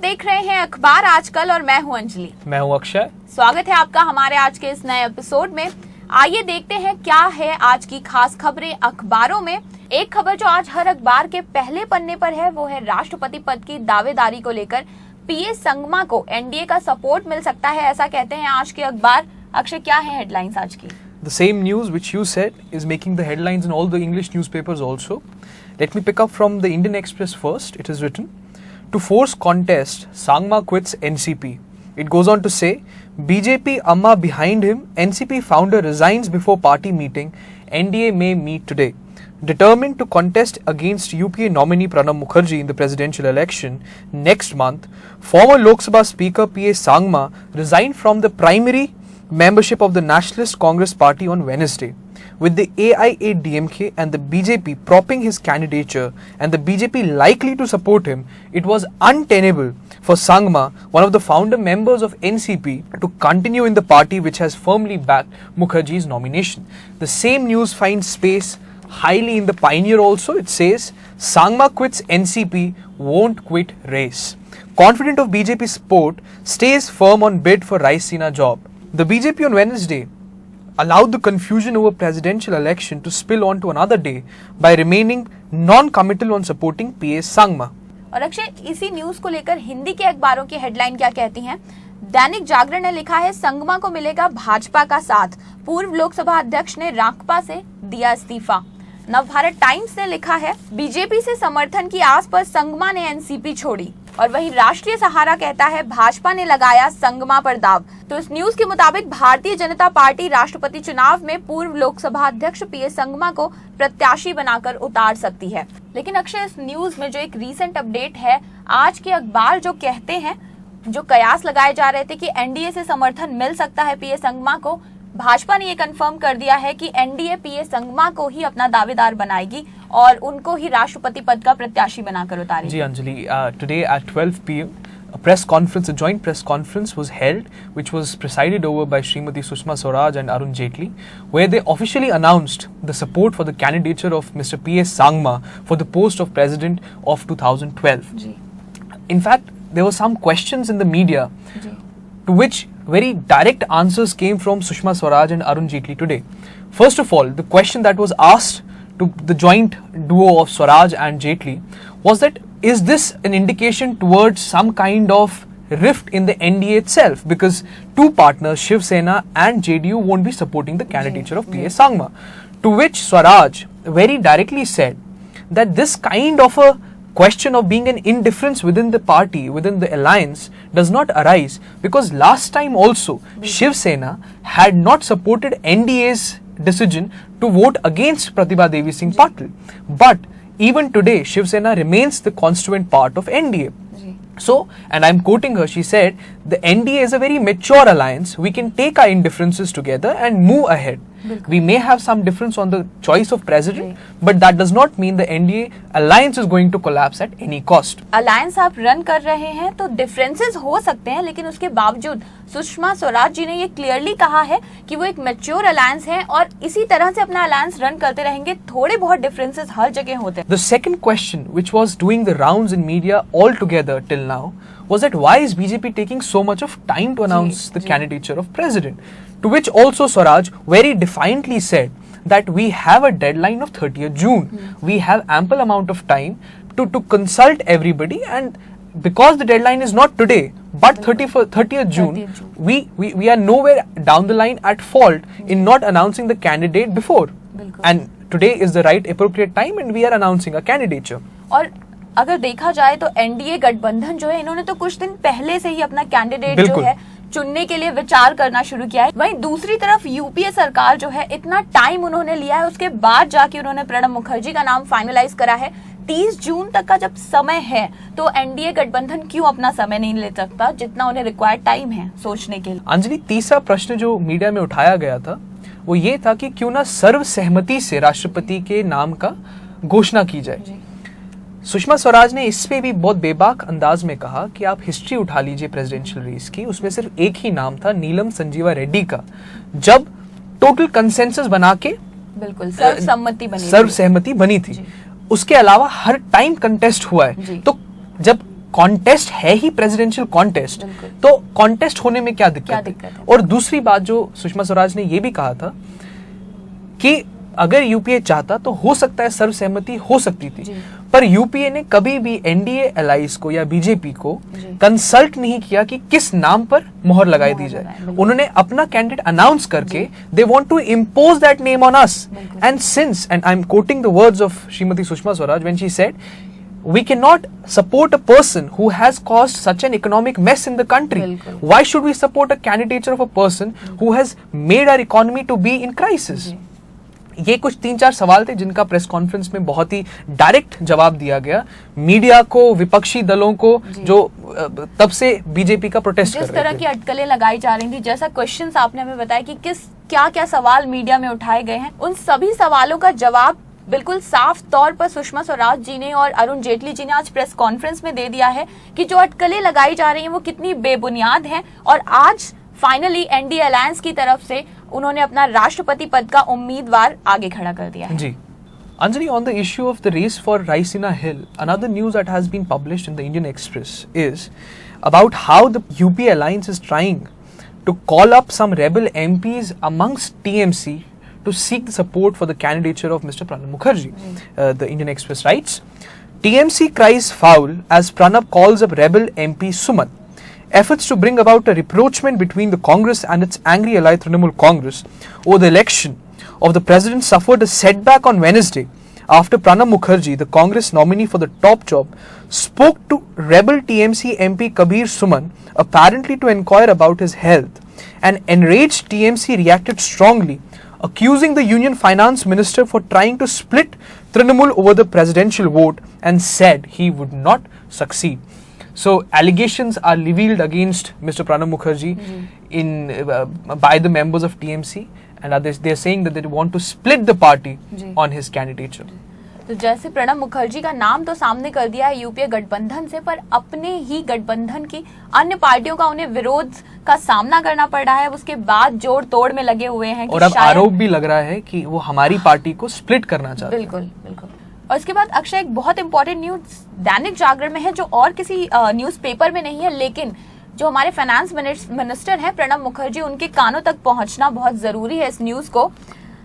देख रहे हैं अखबार आजकल और मैं हूं अंजलि। मैं हूं अक्षय। स्वागत है आपका हमारे आज के इस नए एपिसोड में। आइए देखते हैं क्या है आज की खास खबरें अखबारों में। एक खबर जो आज हर अखबार के पहले पन्ने पर है वो है राष्ट्रपति पद की दावेदारी को लेकर पीएस संगमा को एनडीए का सपोर्ट मिल सकता है, ऐसा कहते हैं आज के अखबार। अक्षय, क्या है हेडलाइंस आज की? The same news which you said is making the headlines in all the English newspapers also. Let me pick up from the Indian Express first. It is written, to force contest, Sangma quits NCP. It goes on to say, BJP Amma behind him, NCP founder resigns before party meeting, NDA may meet today. Determined to contest against UPA nominee Pranab Mukherjee in the presidential election next month, former Lok Sabha Speaker P.A. Sangma resigned from the primary membership of the Nationalist Congress Party on Wednesday. With the AIADMK and the BJP propping his candidature and the BJP likely to support him, it was untenable for Sangma, one of the founder members of NCP, to continue in the party which has firmly backed Mukherjee's nomination. The same news finds space highly in the Pioneer also. It says, Sangma quits NCP, won't quit race. Confident of BJP support, stays firm on bid for Raisina job. The BJP on Wednesday allowed the confusion over presidential election to spill on to another day by remaining non-committal on supporting P.S. Sangma. और अक्षय, इसी news को लेकर हिंदी के अखबारों की headline क्या कहती हैं? दैनिक जागरण ने लिखा है, संगमा को मिलेगा भाजपा का साथ, पूर्व लोकसभा अध्यक्ष ने राकपा से दिया इस्तीफा। नवभारत टाइम्स ने लिखा है, बीजेपी से समर्थन की आस पर संगमा ने एनसीपी छोड़ी। और वहीं राष्ट्रीय सहारा कहता है, भाजपा ने लगाया संगमा पर दाव। तो इस न्यूज के मुताबिक भारतीय जनता पार्टी राष्ट्रपति चुनाव में पूर्व लोकसभा अध्यक्ष पीएस संगमा को प्रत्याशी बनाकर उतार सकती है। लेकिन अक्षय, इस न्यूज में जो एक रीसेंट अपडेट है, आज के अखबार जो कहते हैं, जो कयास लगाए जा रहे थे कि एनडीए से समर्थन मिल सकता है पीएस संगमा को, भाजपा ने ये कंफर्म कर दिया है कि एनडीए पीएस संगमा को ही अपना दावेदार बनाएगी और उनको ही राष्ट्रपति पद का प्रत्याशी बनाकर उतारेगी। जी Anjali, today at 12 p.m. a joint press conference was held, which was presided over by Srimati Sushma Swaraj and Arun Jaitley, where they officially announced the support for the candidature of Mr. P.S. Sangma for the post of president of 2012. जी. In fact, there were some questions in the media जी. to which very direct answers came from Sushma Swaraj and Arun Jaitley today. First of all, the question that was asked to the joint duo of Swaraj and Jaitley was that, is this an indication towards some kind of rift in the NDA itself? Because two partners, Shiv Sena and JDU, won't be supporting the candidature of P.S. Sangma. To which Swaraj very directly said that this kind of a question of being an indifference within the party, within the alliance, does not arise because last time also Shiv Sena had not supported NDA's decision to vote against Pratibha Devi Singh Patil. But even today, Shiv Sena remains the constituent part of NDA. So, and I'm quoting her, she said, the NDA is a very mature alliance. We can take our indifferences together and move ahead. We may have some difference on the choice of president, but that does not mean the NDA alliance is going to collapse at any cost. Alliance आप run कर रहे हैं तो differences हो सकते हैं, लेकिन उसके बावजूद सुषमा स्वराज जी ने ये क्लियरली कहा है कि वो एक मैच्योर अलायंस है और इसी तरह से अपना अलायंस रन करते रहेंगे। थोड़े बहुत डिफरेंसेस हर जगह होते हैं। The second question, which was doing the rounds in media altogether till now, was that why is BJP taking so much of time to announce the candidature of president? To which also Swaraj very defiantly said that we have a deadline of 30th June. We have ample amount of time to consult everybody, and because the deadline is not today but 30th June, we are nowhere down the line at fault in not announcing the candidate before. And today is the right appropriate time and we are announcing a candidature. और अगर देखा जाए तो NDA गठबंधन जो है, इन्होंने तो कुछ दिन पहले से ही अपना कैंडिडेट जो है चुनने के लिए विचार करना शुरू किया है। वहीं दूसरी तरफ यूपीए सरकार जो है, इतना टाइम उन्होंने लिया है, उसके बाद जाके उन्होंने प्रणब मुखर्जी का नाम फाइनलाइज करा है। 30 जून तक का जब समय है तो एनडीए गठबंधन क्यों अपना समय नहीं ले सकता जितना उन्हें रिक्वायर्ड टाइम है सोचने के लिए? अंजलि, तीसरा प्रश्न जो मीडिया में उठाया गया था वो ये था कि क्यों ना सर्वसहमति से राष्ट्रपति के नाम का घोषणा की जाए। सुषमा स्वराज ने इस पे भी बहुत बेबाक अंदाज में कहा कि आप हिस्ट्री उठा लीजिए प्रेसिडेंशियल रेस की, उसमें सिर्फ एक ही नाम था, नीलम संजीवा रेड्डी का। जब टोटल कंसेंसस बना के बिल्कुल सर्वसहमति बनी थी, उसके अलावा हर टाइम कंटेस्ट हुआ है। तो जब कॉन्टेस्ट है ही प्रेसिडेंशियल कॉन्टेस्ट, तो कॉन्टेस्ट होने में क्या दिक्कत है? और दूसरी बात जो सुषमा स्वराज ने ये भी कहा था कि अगर यूपीए चाहता तो हो सकता है सर्वसहमति हो सकती थी, पर यूपीए ने कभी भी एनडीए अलायंस को या बीजेपी को कंसल्ट नहीं किया कि किस नाम पर मोहर लगाई दी जाए। उन्होंने अपना कैंडिडेट अनाउंस करके they want to impose that name on us, and since, and I am quoting the words of Shrimati Sushma Swaraj when she said, we cannot support a person who has caused such an economic mess in the country. Why should we support a candidature of a person who has made our economy to be in crisis? ये कुछ 3-4 सवाल थे जिनका press conference में बहुत ही direct जवाब दिया गया मीडिया को, विपक्षी दलों को, जो तब से बीजेपी का प्रोटेस्ट कर रहे थे। जिस तरह की अटकलें लगाई जा रही थी, जैसा क्वेश्चंस आपने हमें बताया कि क्या क्या सवाल मीडिया में उठाए गए हैं, उन सभी सवालों का जवाब बिल्कुल साफ तौर पर सुषमा स्वराज जी ने और अरुण जेटली जी ने आज प्रेस कॉन्फ्रेंस में दे दिया है कि जो अटकलें लगाई जा रही हैं वो कितनी बेबुनियाद हैं, और आज फाइनली एनडीए अलायंस की तरफ से उन्होंने अपना राष्ट्रपति पद का उम्मीदवार आगे खड़ा कर दिया है। जी Anjali, on the issue of the race for Raisina Hill, another news that has been published in the Indian Express is about how the UP alliance is trying to call up some rebel MPs amongst TMC to seek the support for the candidature of Mr. Pranab Mukherjee. The Indian Express writes, TMC cries foul as Pranab calls up rebel MP Suman. Efforts to bring about a rapprochement between the Congress and its angry ally Trinamool Congress over the election of the president suffered a setback on Wednesday after Pranab Mukherjee, the Congress nominee for the top job, spoke to rebel TMC MP Kabir Suman apparently to inquire about his health. An enraged TMC reacted strongly, accusing the Union Finance Minister for trying to split Trinamool over the presidential vote, and said he would not succeed. So allegations are leveled against Mr. Pranab Mukherjee by the members of TMC, and they are saying that they want to split the party on his candidature. तो जैसे प्रणब मुखर्जी का नाम तो सामने कर दिया है UPA गठबंधन से, पर अपने ही गठबंधन की अन्य पार्टियों का उन्हें विरोध का सामना करना पड़ रहा है। उसके बाद जोड़ तोड़ में लगे हुए हैं और अब आरोप भी लग रहा है कि वो हमारी पार्टी को स्प्लिट करना चाहते हैं। बिल्कुल बिल्कुल। और इसके बाद अक्षय, एक बहुत इंपॉर्टेंट न्यूज दैनिक जागरण में है जो और किसी न्यूज़पेपर में नहीं है, लेकिन जो हमारे फाइनेंस मिनिस्टर हैं प्रणब मुखर्जी, उनके कानों तक पहुंचना बहुत जरूरी है इस न्यूज को।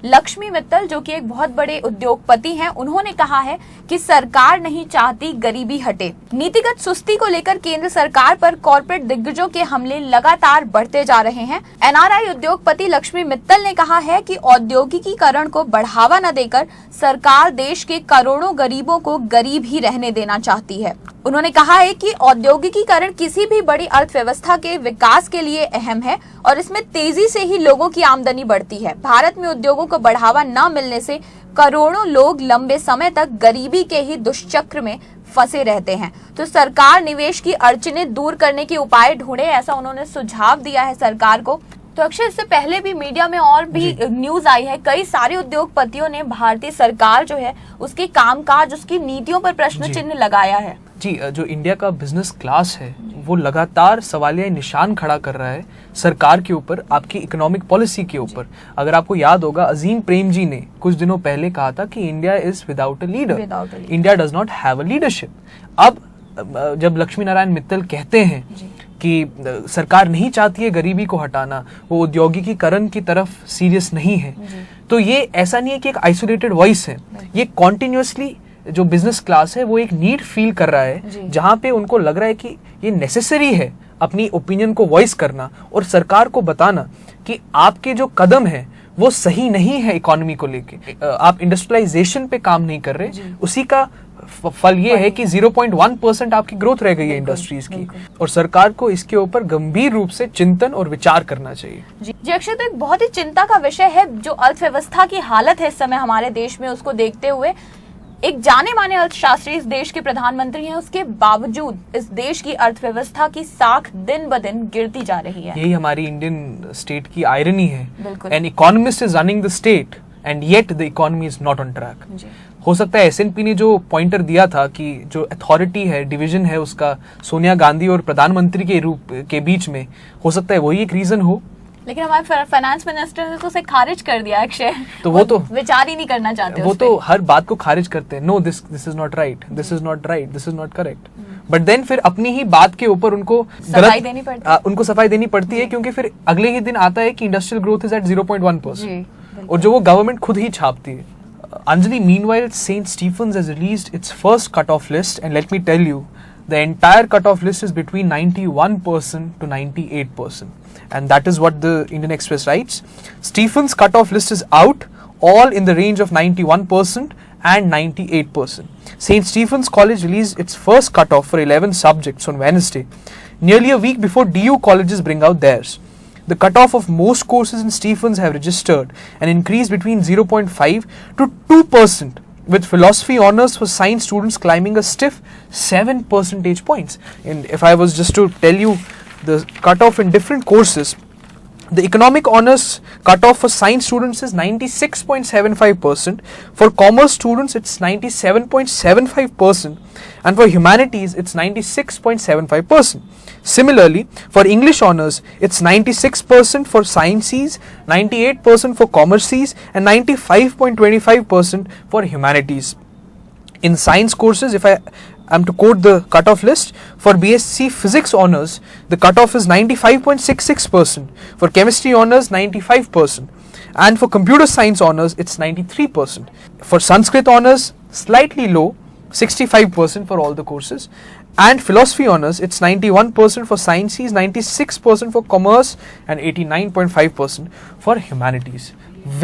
लक्ष्मी मित्तल, जो कि एक बहुत बड़े उद्योगपति हैं, उन्होंने कहा है कि सरकार नहीं चाहती गरीबी हटे। नीतिगत सुस्ती को लेकर केंद्र सरकार पर कॉर्पोरेट दिग्गजों के हमले लगातार बढ़ते जा रहे हैं। एनआरआई उद्योगपति लक्ष्मी मित्तल ने कहा है कि औद्योगिकीकरण को बढ़ावा न देकर सरकार देश के करोड़ों गरीबों को गरीब ही रहने देना चाहती है। उन्होंने कहा है कि औद्योगिकीकरण किसी भी बड़ी अर्थव्यवस्था के विकास के लिए अहम है और इसमें तेजी से ही लोगों की आमदनी बढ़ती है। भारत में उद्योगों को बढ़ावा न मिलने से करोड़ों लोग लंबे समय तक गरीबी के ही दुष्चक्र में फंसे रहते हैं। तो सरकार निवेश की अड़चनें दूर करने के उपाय ढूंढे, ऐसा उन्होंने सुझाव दिया है सरकार को। तो अक्षय, इससे पहले भी मीडिया में और भी न्यूज आई है, कई सारे उद्योगपतियों ने भारतीय सरकार जो है उसके कामकाज, उसकी नीतियों पर प्रश्न चिन्ह लगाया है। जी, जो इंडिया का बिजनेस क्लास है वो लगातार सवालिया निशान खड़ा कर रहा है सरकार के ऊपर, आपकी इकोनॉमिक पॉलिसी के ऊपर। अगर आपको याद होगा, अजीम प्रेम जी ने कुछ दिनों पहले कहा था कि India is without a leader, India does not have a leadership. अब जब लक्ष्मी नारायण मित्तल कहते हैं कि सरकार नहीं चाहती है गरीबी को हटाना, वो औद्योगिकीकरण की तरफ सीरियस नहीं है, तो ये ऐसा नहीं है कि एक आइसोलेटेड वॉइस है। ये कॉन्टिन्यूसली जो बिजनेस क्लास है वो एक नीड फील कर रहा है, जहां पे उनको लग रहा है कि ये नेसेसरी है अपनी ओपिनियन को वॉइस करना और सरकार को बताना कि आपके जो कदम है वो सही नहीं है इकोनॉमी को लेके। आप इंडस्ट्रियलाइजेशन पे काम नहीं कर रहे, उसी का फल ये है कि 0.1% आपकी ग्रोथ रह गई है इंडस्ट्रीज की, और सरकार को इसके ऊपर गंभीर रूप से चिंतन और विचार करना चाहिए। जी अक्षय, तो एक बहुत ही चिंता का विषय है जो अर्थव्यवस्था की हालत है इस समय हमारे देश में, उसको देखते हुए एक जाने माने अर्थशास्त्री इस देश के प्रधानमंत्री हैं, उसके बावजूद इस देश की अर्थव्यवस्था की साख दिन ब दिन गिरती जा रही है। यही हमारी इंडियन स्टेट की आयरनी है। An economist is running the state and yet the economy is not on track. हो सकता है एसएनपी ने जो पॉइंटर दिया था कि जो अथॉरिटी है, डिवीजन है उसका सोनिया गांधी और प्रधानमंत्री के रूप के बीच में, हो सकता है वही एक रीजन हो, लेकिन हमारे फाइनेंस मिनिस्टर ने तो उसे खारिज कर दिया अक्षय। तो वो तो विचार ही नहीं करना चाहते, वो तो हर बात को खारिज करते हैं। No, this is not right, this is not right, this is not correct. But then फिर अपनी ही बात के ऊपर उनको सफाई देनी पड़ती है। उनको सफाई देनी पड़ती है, क्योंकि फिर अगले ही दिन आता है कि इंडस्ट्रियल ग्रोथ इज एट 0.1%, और जो वो गवर्नमेंट खुद ही छापती है। Anjali, meanwhile, St. Stephen's has released its first cutoff list, and let me tell you, the entire cutoff list is between 91% to 98%, and that is what the Indian Express writes. Stephen's cutoff list is out, all in the range of 91% and 98%. St. Stephen's College released its first cutoff for 11 subjects on Wednesday, nearly a week before DU colleges bring out theirs. The cutoff of most courses in Stephen's have registered an increase between 0.5 to 2%, with philosophy honors for science students climbing a stiff 7 percentage points. And if I was just to tell you the cutoff in different courses, the economic honors cutoff for science students is 96.75%, for commerce students it's 97.75%, and for humanities it's 96.75%. Similarly, for English honors it's 96% for sciences, 98% for commerces, and 95.25% for humanities. In science courses, if I am to quote the cutoff list, for BSc Physics honors, the cutoff is 95.66%, for chemistry honors 95%, and for computer science honors it's 93%. For Sanskrit honors, slightly low, 65% for all the courses, and philosophy honors it's 91% for sciences, 96% for commerce, and 89.5% for humanities.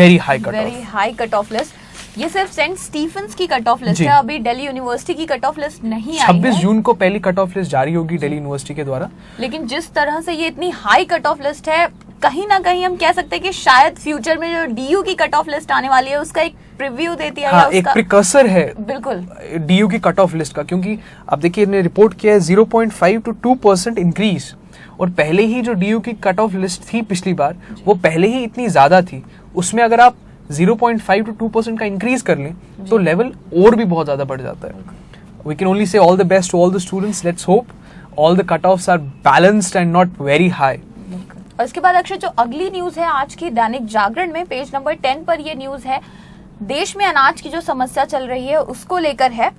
Very high cutoff. Very high cut off list. ये सिर्फ Saint Stephen's की cut off list जी। है, अभी Delhi university की cut off list नहीं आई 26 है। जून को पहली कट ऑफ लिस्ट जारी होगी दिल्ली यूनिवर्सिटी के द्वारा। लेकिन जिस तरह से ये इतनी हाई कट ऑफ लिस्ट है, कहीं ना कहीं हम कह सकते हैं कि शायद फ्यूचर में जो डीयू की कट ऑफ लिस्ट आने वाली है उसका एक प्रीव्यू देती है, हाँ, या एक उसका प्रिकर्सर है बिल्कुल डीयू की कट ऑफ लिस्ट का, क्योंकि अब देखिए इन्होंने रिपोर्ट किया है 0.5 to 2% इंक्रीज, और पहले ही जो डीयू की कट ऑफ लिस्ट थी पिछली बार वो पहले ही इतनी ज्यादा थी, उसमें अगर आप 0.5 to 2% का इंक्रीज कर लें तो लेवल और भी बहुत ज्यादा बढ़ जाता है। We can only say all the best to all the students, let's hope all the cut offs are balanced and not very high. और इसके बाद अक्षय, जो अगली न्यूज है आज की दैनिक जागरण में पेज नंबर 10 पर ये न्यूज है, देश में अनाज की जो समस्या चल रही है उसको लेकर है।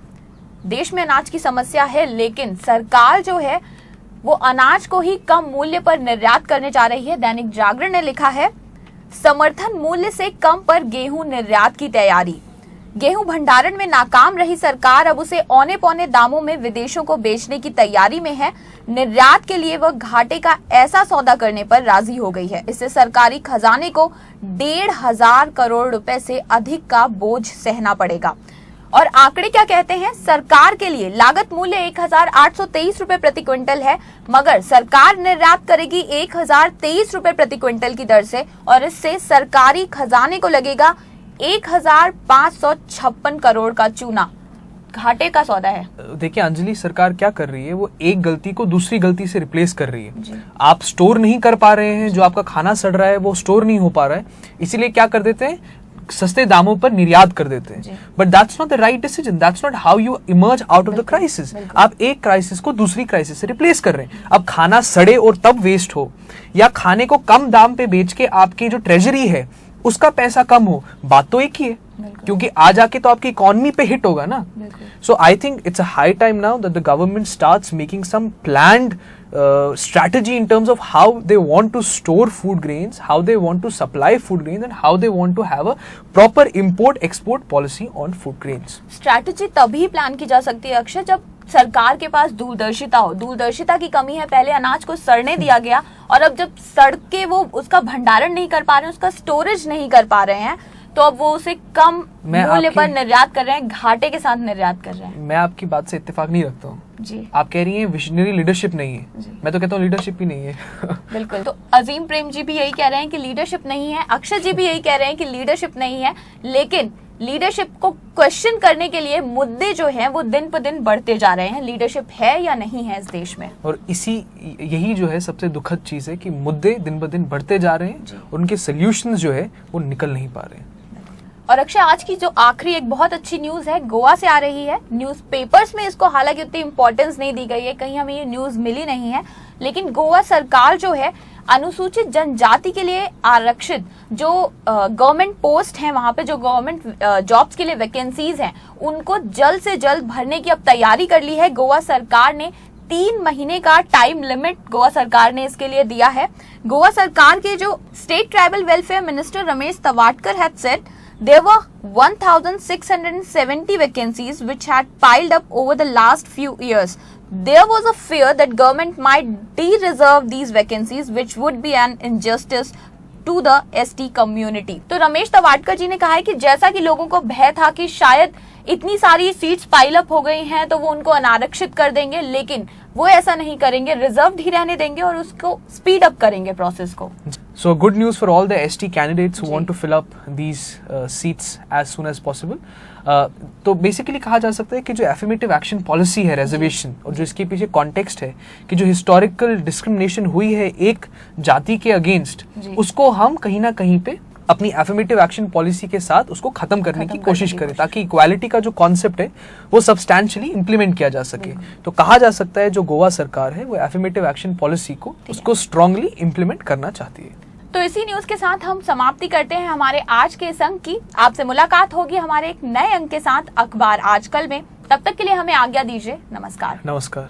देश में अनाज की समस्या है, लेकिन सरकार जो है वो अनाज को ही कम मूल्य पर निर्यात करने जा रही है। दैनिक जागरण ने लिखा है, समर्थन मूल्य से कम पर गेहूं निर्यात की तैयारी। गेहूं भंडारण में नाकाम रही सरकार अब उसे औने पौने दामों में विदेशों को बेचने की तैयारी में है। निर्यात के लिए वह घाटे का ऐसा सौदा करने पर राजी हो गई है। इससे सरकारी खजाने को 1,500 करोड़ रुपए से अधिक का बोझ सहना पड़ेगा। और आंकड़े क्या कहते हैं? सरकार के लिए लागत मूल्य 1,823 रुपए प्रति क्विंटल है, मगर सरकार निर्यात करेगी 1,023 रुपए प्रति क्विंटल की दर से, और इससे सरकारी खजाने को लगेगा 1,556 करोड़ का चूना। घाटे का सौदा है। देखिए अंजलि, सरकार क्या कर रही है, वो एक गलती को दूसरी गलती से रिप्लेस कर रही जी। है। आप स्टोर नहीं कर पा रहे हैं, जो आपका खाना सड़ रहा है वो स्टोर नहीं हो पा रहा है, इसीलिए क्या कर देते हैं, सस्ते दामों पर निर्यात कर देते हैं। But that's not the right decision, that's not how you emerge out of the crisis. आप एक क्राइसिस को दूसरी क्राइसिस से रिप्लेस कर रहे हैं। अब खाना सड़े और तब वेस्ट हो, या खाने को कम दाम पे बेच के आपकी जो ट्रेजरी है उसका पैसा कम हो, बात तो एक ही है, क्योंकि आ जाके तो आपकी इकोनॉमी पे हिट होगा ना। So I think it's a high time now that the government starts making some planned strategy in terms of how they want to store food grains, how they want to supply food grains, and how they want to have a proper import-export policy on food grains. Strategy तभी plan की जा सकती है अक्षय, जब सरकार के पास दूरदर्शिता हो। दूरदर्शिता की कमी है, पहले अनाज को सड़ने दिया गया, और अब जब सड़ के वो उसका भंडारण नहीं कर पा रहे हैं, उसका स्टोरेज नहीं कर पा रहे हैं, तो अब वो उसे कम मूल्य पर निर्यात कर रहे हैं, घाटे के साथ निर्यात कर रहे हैं। मैं आपकी बात से इत्तेफाक नहीं रखता हूँ जी। आप कह रही हैं विजनरी लीडरशिप नहीं है, मैं तो कहता हूँ लीडरशिप ही नहीं है। बिल्कुल, तो अजीम प्रेम जी भी यही कह रहे हैं कि लीडरशिप नहीं है, अक्षय जी भी यही कह रहे हैं कि लीडरशिप नहीं है, लेकिन लीडरशिप को क्वेश्चन करने के लिए मुद्दे जो हैं वो दिन पर दिन बढ़ते जा रहे हैं। लीडरशिप है या नहीं है इस देश में, और यही जो है सबसे दुखद चीज है कि मुद्दे दिन ब दिन बढ़ते जा रहे हैं और उनके सोल्यूशंस जो है वो निकल नहीं पा रहे हैं। और अक्षय, आज की जो आखिरी एक बहुत अच्छी न्यूज है गोवा से आ रही है। न्यूज़पेपर्स में इसको हालांकि उतनी इंपॉर्टेंस नहीं दी गई है, कहीं हमें ये न्यूज मिली नहीं है, लेकिन गोवा सरकार जो है अनुसूचित जनजाति के लिए आरक्षित जो गवर्नमेंट पोस्ट हैं, वहां पे जो गवर्नमेंट जॉब्स के लिए वैकेंसीज हैं, उनको जल्द से जल्द भरने की अब तैयारी कर ली है गोवा सरकार ने। 3 महीने का टाइम लिमिट गोवा सरकार ने इसके लिए दिया है। गोवा सरकार के जो state tribal welfare minister Ramesh Tawadkar had said there were 1,670 vacancies which had piled up over the last few years. There was a fear that government might de-reserve these vacancies, which would be an injustice to the ST community. तो रमेश तवाटकर जी ने कहा है कि जैसा कि लोगों को भय था कि शायद इतनी सारी सीट्स पाइल अप हो गई हैं तो वो उनको अनारक्षित कर देंगे, लेकिन वो ऐसा नहीं करेंगे, रिजर्व्ड ही रहने देंगे और उसको स्पीड अप करेंगे प्रोसेस को। So good news for all the ST candidates who want to fill up these seats as soon as possible. तो बेसिकली कहा जा सकता है कि जो एफर्मेटिव एक्शन पॉलिसी है रिजर्वेशन, और जो इसके पीछे कॉन्टेक्स्ट है कि जो हिस्टोरिकल डिस्क्रिमिनेशन हुई है एक जाति के अगेंस्ट, उसको हम कहीं ना कहीं पे अपनी एफर्मेटिव एक्शन पॉलिसी के साथ उसको खत्म करने की कोशिश करें, ताकि इक्वालिटी का जो कॉन्सेप्ट है वो सब्सटैंशियली इंप्लीमेंट किया जा सके। तो कहा जा सकता है जो गोवा सरकार है वो एफर्मेटिव एक्शन पॉलिसी को उसको स्ट्रांगली इंप्लीमेंट करना चाहती है। तो इसी न्यूज के साथ हम समाप्ति करते हैं हमारे आज के इस अंक की। आपसे मुलाकात होगी हमारे एक नए अंक के साथ अखबार आजकल में। तब तक के लिए हमें आज्ञा दीजिए। नमस्कार। नमस्कार।